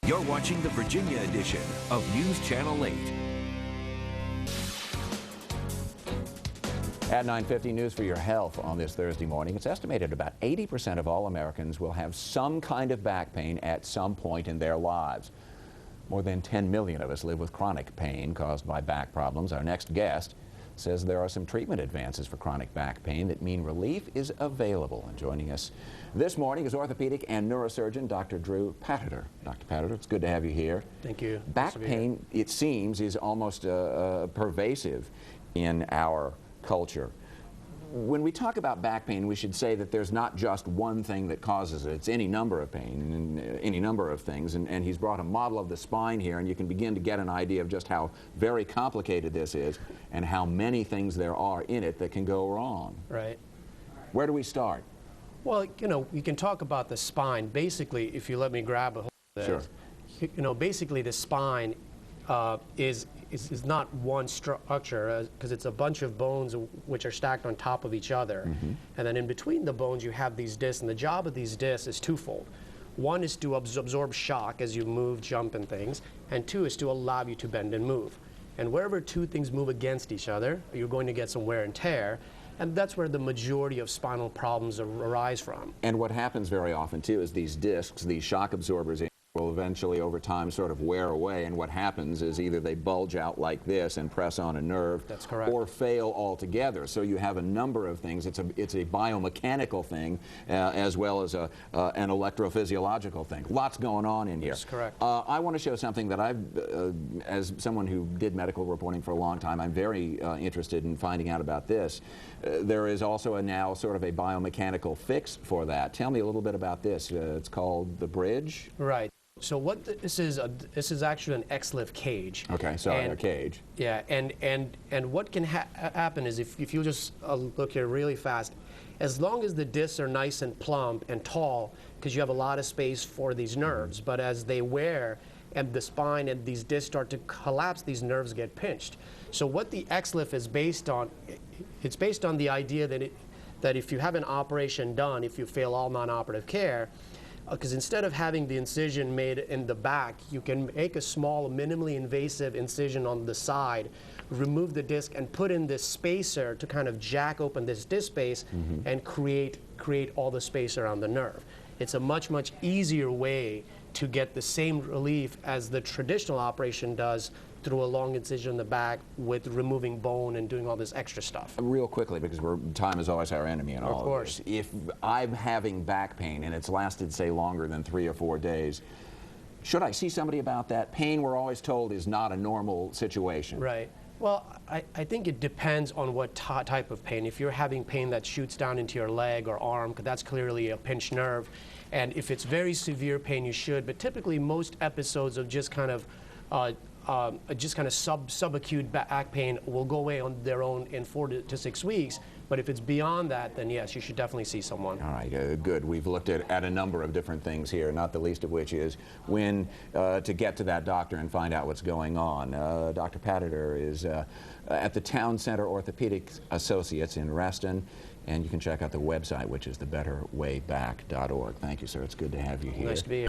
You're watching the Virginia edition of News Channel 8. At 9:50, news for your health on this Thursday morning. It's estimated about 80% of all Americans will have some kind of back pain at some point in their lives. More than 10 million of us live with chronic pain caused by back problems. Our next guest says there are some treatment advances for chronic back pain that mean relief is available. And joining us this morning is orthopedic and neurosurgeon Dr. Drew Pateder. Dr. Pateder, it's good to have you here. Thank you. Back pain, it seems, is almost pervasive in our culture. When we talk about back pain, we should say that there's not just one thing that causes it. It's any number of pain and any number of things. And he's brought a model of the spine here, and you can begin to get an idea of just how very complicated this is and how many things there are in it that can go wrong. Right. Where do we start? Well, you know, we can talk about the spine. Basically, if you let me grab a hold of this, Sure. you know, basically the spine is not one structure, because it's a bunch of bones which are stacked on top of each other. Mm-hmm. And then in between the bones you have these discs, and the job of these discs is twofold. One is to absorb shock as you move, jump, and things, and two is to allow you to bend and move. And wherever two things move against each other, you're going to get some wear and tear, and that's where the majority of spinal problems arise from. And what happens very often, too, is these discs, these shock absorbers, will eventually over time sort of wear away, and what happens is either they bulge out like this and press on a nerve. That's correct. Or fail altogether. So you have a number of things. It's a biomechanical thing as well as an electrophysiological thing. Lots going on in here. That's correct. I want to show something that as someone who did medical reporting for a long time, I'm very interested in finding out about this. There is also now sort of a biomechanical fix for that. Tell me a little bit about this. It's called the bridge. Right. So what this is actually an XLIF cage. Okay, sorry, a cage. Yeah, and what can happen is if you just look here really fast, as long as the discs are nice and plump and tall, because you have a lot of space for these nerves, but as they wear and the spine and these discs start to collapse, these nerves get pinched. So what the XLIF is based on, it's based on the idea that if you have an operation done, if you fail all non-operative care, because instead of having the incision made in the back, you can make a small, minimally invasive incision on the side, remove the disc, and put in this spacer to kind of jack open this disc space and create all the space around the nerve. It's a much, much easier way to get the same relief as the traditional operation does through a long incision in the back with removing bone and doing all this extra stuff. Real quickly, because time is always our enemy in all of this. If I'm having back pain and it's lasted, say, longer than 3 or 4 days, should I see somebody about that? Pain, we're always told, is not a normal situation. Right. Well, I think it depends on what type of pain. If you're having pain that shoots down into your leg or arm, because that's clearly a pinched nerve, and if it's very severe pain, you should. But typically, most episodes of just kind of subacute back pain will go away on their own in 4 to 6 weeks. But if it's beyond that, then yes, you should definitely see someone. All right, good. We've looked at a number of different things here, not the least of which is when to get to that doctor and find out what's going on. Dr. Pateder is at the Town Center Orthopedic Associates in Reston, and you can check out the website, which is thebetterwayback.org. Thank you, sir. It's good to have you here. Nice to be here.